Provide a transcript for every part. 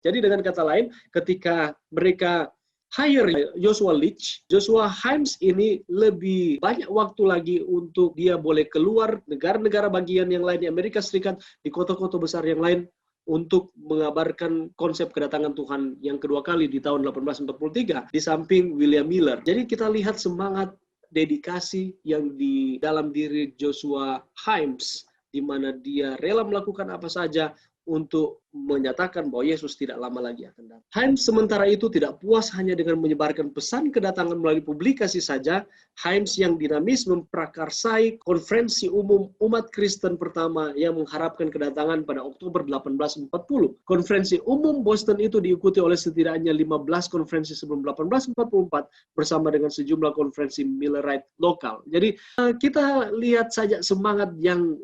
Jadi dengan kata lain, ketika mereka hire Joshua Leach, Joshua Himes ini lebih banyak waktu lagi untuk dia boleh keluar negara-negara bagian yang lain di Amerika Serikat, di kota-kota besar yang lain, untuk mengabarkan konsep kedatangan Tuhan yang kedua kali di tahun 1843 di samping William Miller. Jadi kita lihat semangat dedikasi yang di dalam diri Joshua Himes, di mana dia rela melakukan apa saja untuk menyatakan bahwa Yesus tidak lama lagi akan datang. Himes sementara itu tidak puas hanya dengan menyebarkan pesan kedatangan melalui publikasi saja. Himes yang dinamis memprakarsai konferensi umum umat Kristen pertama yang mengharapkan kedatangan pada Oktober 1840. Konferensi umum Boston itu diikuti oleh setidaknya 15 konferensi sebelum 1844 bersama dengan sejumlah konferensi Millerite lokal. Jadi kita lihat saja semangat yang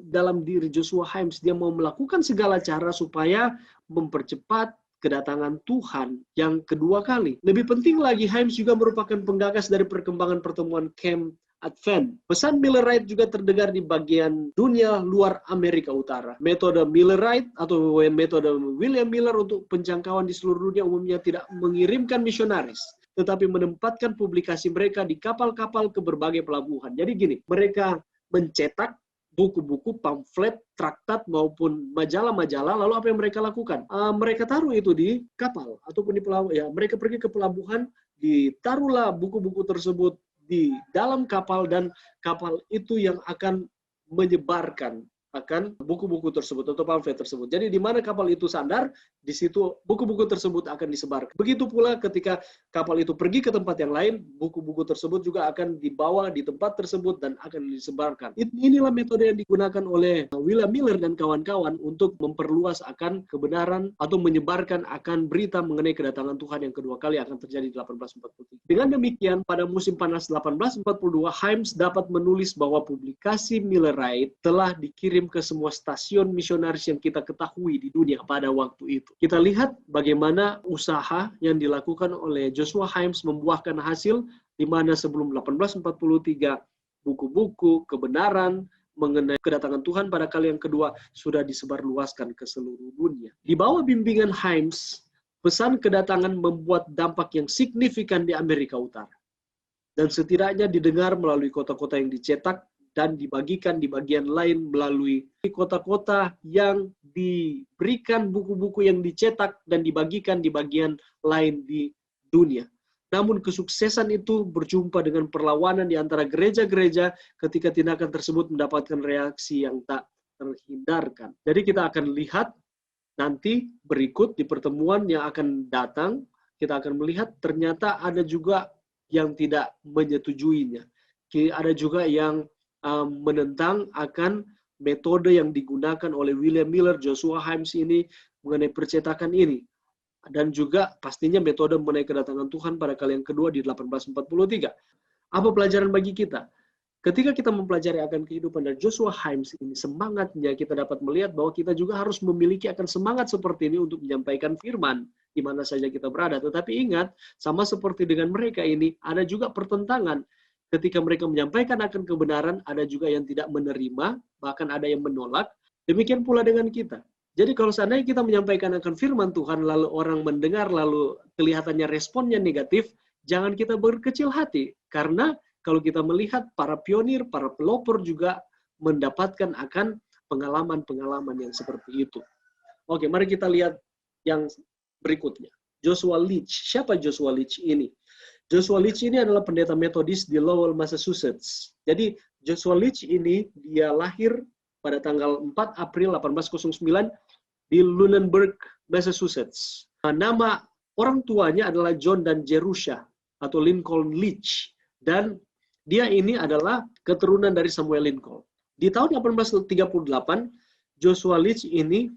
dalam diri Joshua Himes. Dia mau melakukan segala cara supaya mempercepat kedatangan Tuhan yang kedua kali. Lebih penting lagi, Himes juga merupakan penggagas dari perkembangan pertemuan Camp Advent. Pesan Millerite juga terdengar di bagian dunia luar Amerika Utara. Metode Millerite atau metode William Miller untuk penjangkauan di seluruh dunia umumnya tidak mengirimkan misionaris, tetapi menempatkan publikasi mereka di kapal-kapal ke berbagai pelabuhan. Jadi gini, mereka mencetak buku-buku, pamflet, traktat, maupun majalah-majalah, lalu apa yang mereka lakukan? Mereka taruh itu di kapal, ataupun di pelabuhan. Ya, mereka pergi ke pelabuhan, ditaruhlah buku-buku tersebut di dalam kapal, dan kapal itu yang akan menyebarkan akan buku-buku tersebut atau pamflet tersebut. Jadi di mana kapal itu sandar, di situ buku-buku tersebut akan disebarkan. Begitu pula ketika kapal itu pergi ke tempat yang lain, buku-buku tersebut juga akan dibawa di tempat tersebut dan akan disebarkan. Inilah metode yang digunakan oleh William Miller dan kawan-kawan untuk memperluas akan kebenaran atau menyebarkan akan berita mengenai kedatangan Tuhan yang kedua kali akan terjadi di 1843. Dengan demikian, pada musim panas 1842, Himes dapat menulis bahwa publikasi Millerite telah dikirim ke semua stasiun misionaris yang kita ketahui di dunia pada waktu itu. Kita lihat bagaimana usaha yang dilakukan oleh Joshua Himes membuahkan hasil, di mana sebelum 1843 buku-buku kebenaran mengenai kedatangan Tuhan pada kali yang kedua sudah disebarluaskan ke seluruh dunia. Di bawah bimbingan Himes, pesan kedatangan membuat dampak yang signifikan di Amerika Utara, dan setidaknya didengar melalui kota-kota yang dicetak dan dibagikan di bagian lain melalui kota-kota yang diberikan buku-buku yang dicetak dan dibagikan di bagian lain di dunia. Namun kesuksesan itu berjumpa dengan perlawanan di antara gereja-gereja ketika tindakan tersebut mendapatkan reaksi yang tak terhindarkan. Jadi kita akan lihat nanti berikut di pertemuan yang akan datang, kita akan melihat ternyata ada juga yang tidak menyetujuinya. Ada juga yang menentang akan metode yang digunakan oleh William Miller, Joshua Himes ini mengenai percetakan ini. Dan juga pastinya metode mengenai kedatangan Tuhan pada kali yang kedua di 1843. Apa pelajaran bagi kita? Ketika kita mempelajari akan kehidupan dari Joshua Himes ini, semangatnya kita dapat melihat bahwa kita juga harus memiliki akan semangat seperti ini untuk menyampaikan firman di mana saja kita berada. Tetapi ingat, sama seperti dengan mereka ini, ada juga pertentangan. Ketika mereka menyampaikan akan kebenaran, ada juga yang tidak menerima, bahkan ada yang menolak. Demikian pula dengan kita. Jadi kalau seandainya kita menyampaikan akan firman Tuhan, lalu orang mendengar, lalu kelihatannya responnya negatif, jangan kita berkecil hati. Karena kalau kita melihat para pionir, para pelopor juga mendapatkan akan pengalaman-pengalaman yang seperti itu. Oke, mari kita lihat yang berikutnya. Joshua Leach. Siapa Joshua Leach ini? Joshua Leach ini adalah pendeta Metodis di Lowell, Massachusetts. Jadi Joshua Leach ini dia lahir pada tanggal 4 April 1809 di Lunenburg, Massachusetts. Nama orang tuanya adalah John dan Jerusha atau Lincoln Leach, dan dia ini adalah keturunan dari Samuel Lincoln. Di tahun 1838, Joshua Leach ini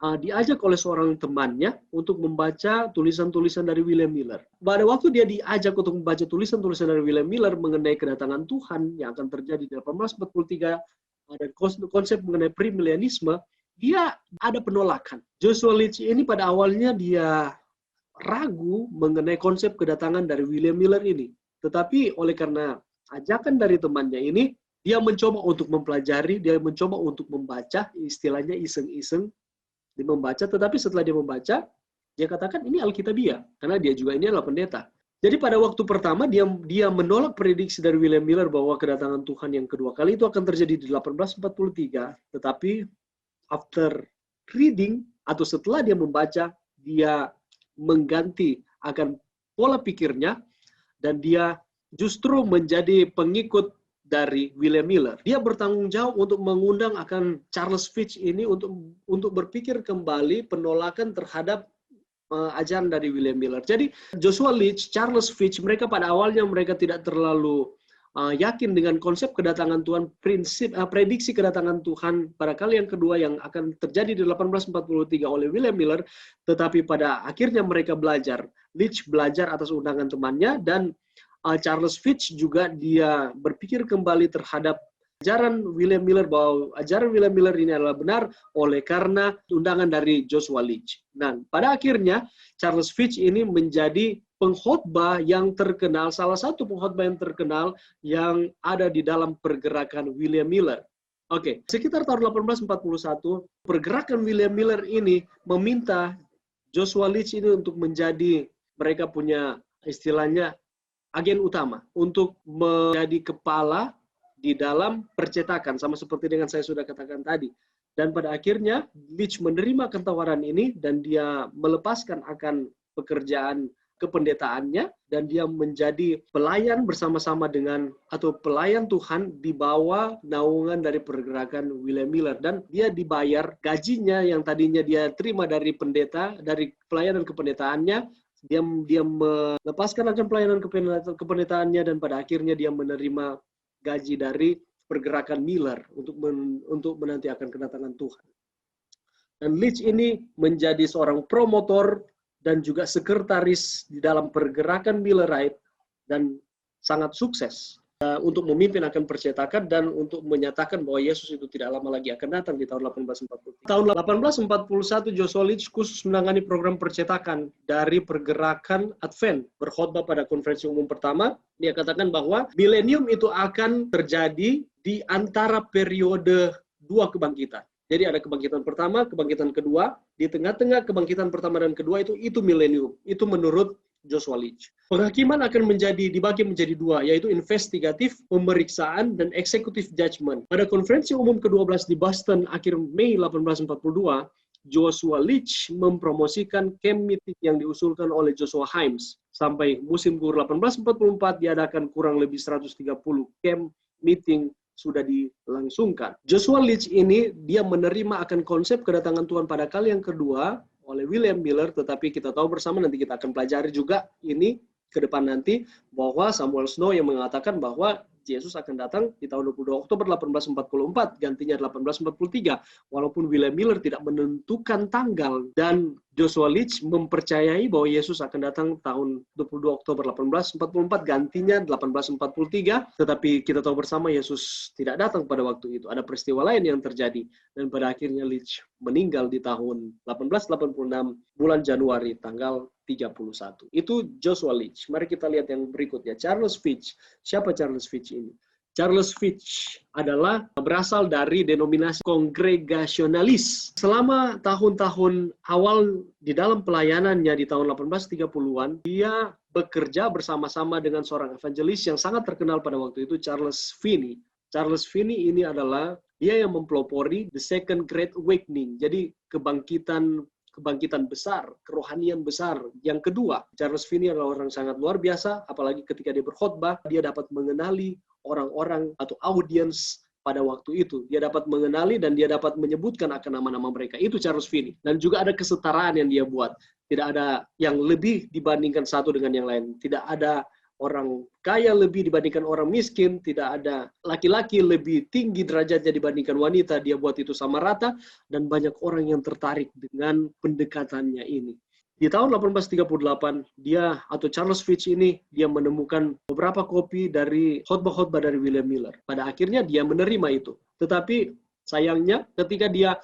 diajak oleh seorang temannya untuk membaca tulisan-tulisan dari William Miller. Pada waktu dia diajak untuk membaca tulisan-tulisan dari William Miller mengenai kedatangan Tuhan yang akan terjadi di 1843 dan konsep mengenai premilenialisme, dia ada penolakan. Joshua Leach ini pada awalnya dia ragu mengenai konsep kedatangan dari William Miller ini. Tetapi oleh karena ajakan dari temannya ini, dia mencoba untuk mempelajari, dia mencoba untuk membaca, istilahnya iseng-iseng, dia membaca, tetapi setelah dia membaca, Dia katakan ini Alkitabiah, karena dia juga ini adalah pendeta. Jadi pada waktu pertama dia menolak prediksi dari William Miller bahwa kedatangan Tuhan yang kedua kali itu akan terjadi di 1843, tetapi after reading atau setelah dia membaca, dia mengganti akan pola pikirnya dan dia justru menjadi pengikut dari William Miller. Dia bertanggung jawab untuk mengundang akan Charles Fitch ini untuk berpikir kembali penolakan terhadap ajaran dari William Miller. Jadi Joshua Leach, Charles Fitch, mereka pada awalnya mereka tidak terlalu yakin dengan konsep kedatangan Tuhan, prediksi kedatangan Tuhan pada kali yang kedua yang akan terjadi di 1843 oleh William Miller, tetapi pada akhirnya mereka belajar. Leach belajar atas undangan temannya, dan Charles Fitch juga dia berpikir kembali terhadap ajaran William Miller, bahwa ajaran William Miller ini adalah benar oleh karena undangan dari Joshua Leach. Nah, pada akhirnya Charles Fitch ini menjadi pengkhotbah yang terkenal, salah satu pengkhotbah yang terkenal yang ada di dalam pergerakan William Miller. Oke, sekitar tahun 1841, pergerakan William Miller ini meminta Joshua Leach ini untuk menjadi, mereka punya istilahnya agen utama, untuk menjadi kepala di dalam percetakan, sama seperti dengan saya sudah katakan tadi. Dan pada akhirnya, Leach menerima tawaran ini, dan dia melepaskan akan pekerjaan kependetaannya, dan dia menjadi pelayan bersama-sama dengan, atau pelayan Tuhan di bawah naungan dari pergerakan William Miller. Dan dia dibayar gajinya yang tadinya dia terima dari pendeta, dari pelayanan kependetaannya, dia melepaskan akan pelayanan kependetaannya, dan pada akhirnya dia menerima gaji dari pergerakan Miller untuk menanti akan kedatangan Tuhan. Dan Leach ini menjadi seorang promotor dan juga sekretaris di dalam pergerakan Millerite, dan sangat sukses untuk memimpin akan percetakan dan untuk menyatakan bahwa Yesus itu tidak lama lagi akan datang di tahun 1840. Tahun 1841 Joshua Leach khusus menangani program percetakan dari pergerakan Advent, berkhotbah pada konferensi umum pertama. Dia katakan bahwa milenium itu akan terjadi di antara periode dua kebangkitan. Jadi ada kebangkitan pertama, kebangkitan kedua. Di tengah-tengah kebangkitan pertama dan kedua itu milenium. Itu menurut Joshua Leach. Penghakiman akan dibagi menjadi dua, yaitu investigatif, pemeriksaan, dan executive judgment. Pada konferensi umum ke-12 di Boston akhir Mei 1842, Joshua Leach mempromosikan camp meeting yang diusulkan oleh Joshua Himes. Sampai musim gugur 1844 diadakan kurang lebih 130 camp meeting sudah dilangsungkan. Joshua Leach ini dia menerima akan konsep kedatangan Tuhan pada kali yang kedua oleh William Miller, tetapi kita tahu bersama, nanti kita akan pelajari juga ini ke depan nanti, bahwa Samuel Snow yang mengatakan bahwa Yesus akan datang di tahun 22 Oktober 1844, gantinya 1843. Walaupun William Miller tidak menentukan tanggal, dan Joshua Leach mempercayai bahwa Yesus akan datang tahun 22 Oktober 1844, gantinya 1843. Tetapi kita tahu bersama Yesus tidak datang pada waktu itu. Ada peristiwa lain yang terjadi. Dan pada akhirnya Leach meninggal di tahun 1886, bulan Januari, tanggal 31. Itu Joshua Leach. Mari kita lihat yang berikutnya. Charles Fitch. Siapa Charles Fitch ini? Charles Fitch adalah berasal dari denominasi kongregasionalis. Selama tahun-tahun awal di dalam pelayanannya di tahun 1830-an, dia bekerja bersama-sama dengan seorang evangelis yang sangat terkenal pada waktu itu, Charles Finney. Charles Finney ini adalah dia yang mempelopori The Second Great Awakening. Jadi kebangkitan besar, kerohanian besar. Yang kedua, Charles Finney adalah orang sangat luar biasa, apalagi ketika dia berkhotbah, dia dapat mengenali orang-orang atau audiens pada waktu itu. Dia dapat mengenali dan dia dapat menyebutkan akan nama-nama mereka. Itu Charles Finney. Dan juga ada kesetaraan yang dia buat. Tidak ada yang lebih dibandingkan satu dengan yang lain. Tidak ada orang kaya lebih dibandingkan orang miskin, tidak ada laki-laki lebih tinggi derajatnya dibandingkan wanita, dia buat itu sama rata, dan banyak orang yang tertarik dengan pendekatannya ini. Di tahun 1838, dia atau Charles Fitch ini, dia menemukan beberapa kopi dari khotbah-khotbah dari William Miller. Pada akhirnya dia menerima itu. Tetapi sayangnya ketika dia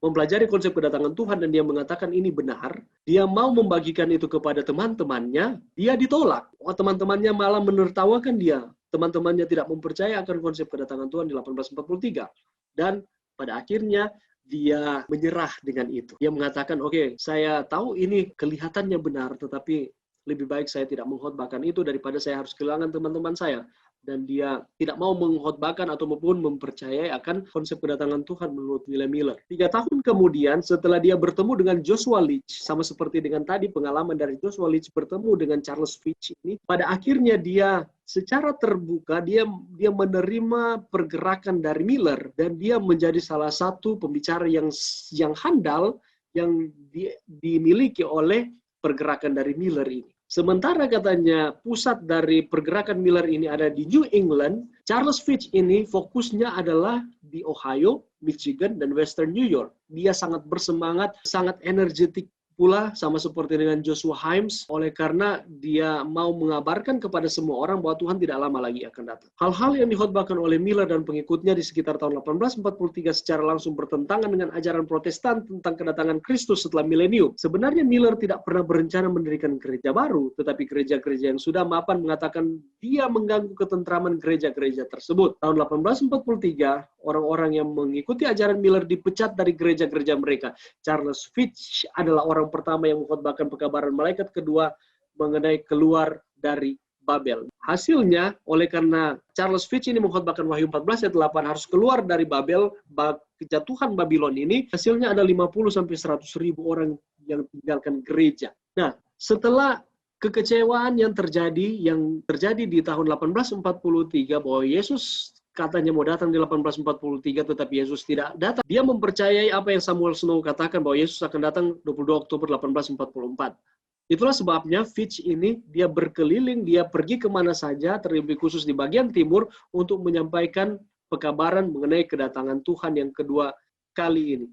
mempelajari konsep kedatangan Tuhan dan dia mengatakan ini benar, dia mau membagikan itu kepada teman-temannya, dia ditolak. Teman-temannya malah menertawakan dia. Teman-temannya tidak mempercaya akan konsep kedatangan Tuhan di 1843. Dan pada akhirnya dia menyerah dengan itu. Dia mengatakan, oke, saya tahu ini kelihatannya benar, tetapi lebih baik saya tidak mengkhotbahkan itu daripada saya harus kehilangan teman-teman saya. Dan dia tidak mau mengkhotbahkan ataupun mempercayai akan konsep kedatangan Tuhan menurut William Miller. 3 tahun kemudian setelah dia bertemu dengan Joshua Leach, sama seperti dengan tadi pengalaman dari Joshua Leach bertemu dengan Charles Fitch ini, pada akhirnya dia secara terbuka dia menerima pergerakan dari Miller dan dia menjadi salah satu pembicara yang handal yang dimiliki oleh pergerakan dari Miller ini. Sementara katanya pusat dari pergerakan Miller ini ada di New England, Charles Fitch ini fokusnya adalah di Ohio, Michigan, dan Western New York. Dia sangat bersemangat, sangat energetik pula sama seperti dengan Joshua Himes, oleh karena dia mau mengabarkan kepada semua orang bahwa Tuhan tidak lama lagi akan datang. Hal-hal yang dikhotbahkan oleh Miller dan pengikutnya di sekitar tahun 1843 secara langsung bertentangan dengan ajaran Protestan tentang kedatangan Kristus setelah milenium. Sebenarnya Miller tidak pernah berencana mendirikan gereja baru, tetapi gereja-gereja yang sudah mapan mengatakan dia mengganggu ketentraman gereja-gereja tersebut. Tahun 1843, orang-orang yang mengikuti ajaran Miller dipecat dari gereja-gereja mereka. Charles Fitch adalah orang pertama yang mengkhotbahkan pekabaran malaikat kedua mengenai keluar dari Babel. Hasilnya, oleh karena Charles Fitch ini mengkhotbahkan Wahyu 14 ayat 8 harus keluar dari Babel, kejatuhan Babylon ini, hasilnya ada 50-100 ribu orang yang tinggalkan gereja. Nah, setelah kekecewaan yang terjadi di tahun 1843 bahwa Yesus katanya mau datang di 1843, tetapi Yesus tidak datang. Dia mempercayai apa yang Samuel Snow katakan bahwa Yesus akan datang 22 Oktober 1844. Itulah sebabnya Fitch ini dia berkeliling, dia pergi kemana saja, terlebih khusus di bagian timur, untuk menyampaikan pekabaran mengenai kedatangan Tuhan yang kedua kali ini.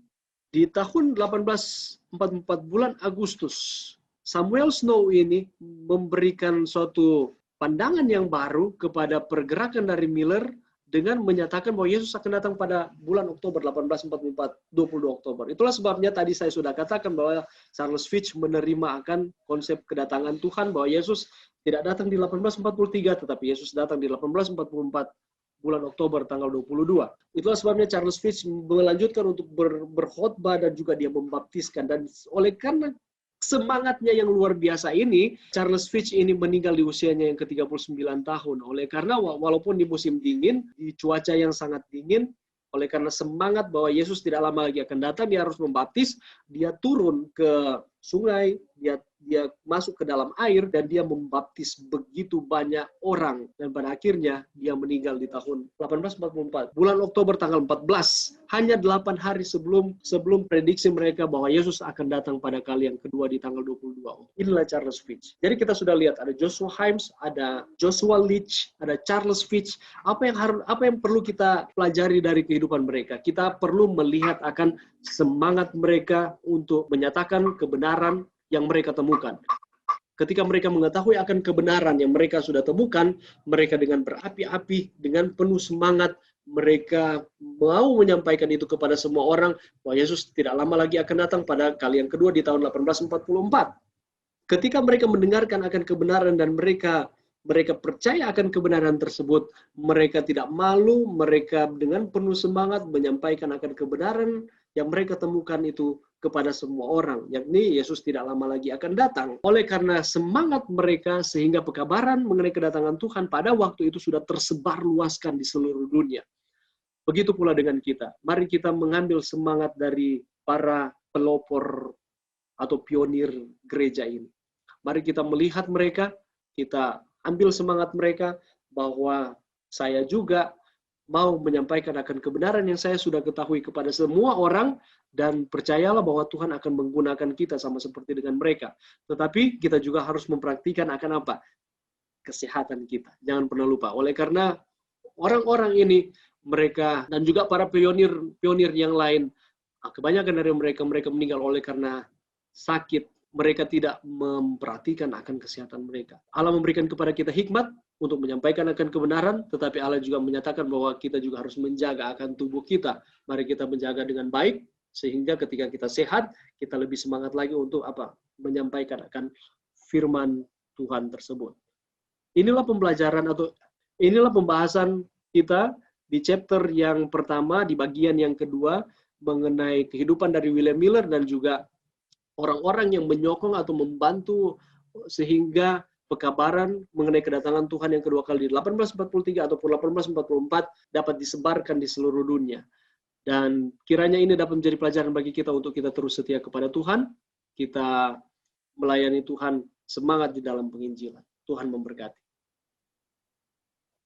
Di tahun 1844 bulan Agustus, Samuel Snow ini memberikan suatu pandangan yang baru kepada pergerakan dari Miller dengan menyatakan bahwa Yesus akan datang pada bulan Oktober 1844, 22 Oktober. Itulah sebabnya tadi saya sudah katakan bahwa Charles Fitch menerima akan konsep kedatangan Tuhan, bahwa Yesus tidak datang di 1843, tetapi Yesus datang di 1844 bulan Oktober tanggal 22. Itulah sebabnya Charles Fitch melanjutkan untuk berkhotbah dan juga dia membaptiskan. Dan oleh karena semangatnya yang luar biasa ini, Charles Fitch ini meninggal di usianya yang ke-39 tahun. Oleh karena walaupun di musim dingin, di cuaca yang sangat dingin, oleh karena semangat bahwa Yesus tidak lama lagi akan datang, dia harus membaptis, dia turun ke sungai, dia masuk ke dalam air, dan dia membaptis begitu banyak orang. Dan pada akhirnya, dia meninggal di tahun 1844. Bulan Oktober tanggal 14, hanya 8 hari sebelum prediksi mereka bahwa Yesus akan datang pada kali yang kedua di tanggal 22. Inilah Charles Fitch. Jadi kita sudah lihat, ada Joshua Himes, ada Joshua Leach, ada Charles Fitch. Apa yang perlu kita pelajari dari kehidupan mereka? Kita perlu melihat akan semangat mereka untuk menyatakan kebenaran yang mereka temukan. Ketika mereka mengetahui akan kebenaran yang mereka sudah temukan, mereka dengan berapi-api, dengan penuh semangat, mereka mau menyampaikan itu kepada semua orang, bahwa Yesus tidak lama lagi akan datang pada kali yang kedua di tahun 1844. Ketika mereka mendengarkan akan kebenaran dan mereka percaya akan kebenaran tersebut, mereka tidak malu, mereka dengan penuh semangat menyampaikan akan kebenaran yang mereka temukan itu kepada semua orang, yakni Yesus tidak lama lagi akan datang. Oleh karena semangat mereka, sehingga pekabaran mengenai kedatangan Tuhan pada waktu itu sudah tersebar luaskan di seluruh dunia. Begitu pula dengan kita. Mari kita mengambil semangat dari para pelopor atau pionir gereja ini. Mari kita melihat mereka, kita ambil semangat mereka, bahwa saya juga mau menyampaikan akan kebenaran yang saya sudah ketahui kepada semua orang, dan percayalah bahwa Tuhan akan menggunakan kita sama seperti dengan mereka. Tetapi kita juga harus mempraktikkan akan apa? Kesehatan kita. Jangan pernah lupa. Oleh karena orang-orang ini, mereka dan juga para pionir yang lain, kebanyakan dari mereka meninggal oleh karena sakit. Mereka tidak memperhatikan akan kesehatan mereka. Allah memberikan kepada kita hikmat untuk menyampaikan akan kebenaran, tetapi Allah juga menyatakan bahwa kita juga harus menjaga akan tubuh kita. Mari kita menjaga dengan baik, sehingga ketika kita sehat, kita lebih semangat lagi untuk apa? Menyampaikan akan firman Tuhan tersebut. Inilah pembelajaran atau inilah pembahasan kita di chapter yang pertama, di bagian yang kedua, mengenai kehidupan dari William Miller dan juga orang-orang yang menyokong atau membantu sehingga pekabaran mengenai kedatangan Tuhan yang kedua kali di 1843 ataupun 1844 dapat disebarkan di seluruh dunia. Dan kiranya ini dapat menjadi pelajaran bagi kita untuk kita terus setia kepada Tuhan, kita melayani Tuhan, semangat di dalam penginjilan. Tuhan memberkati.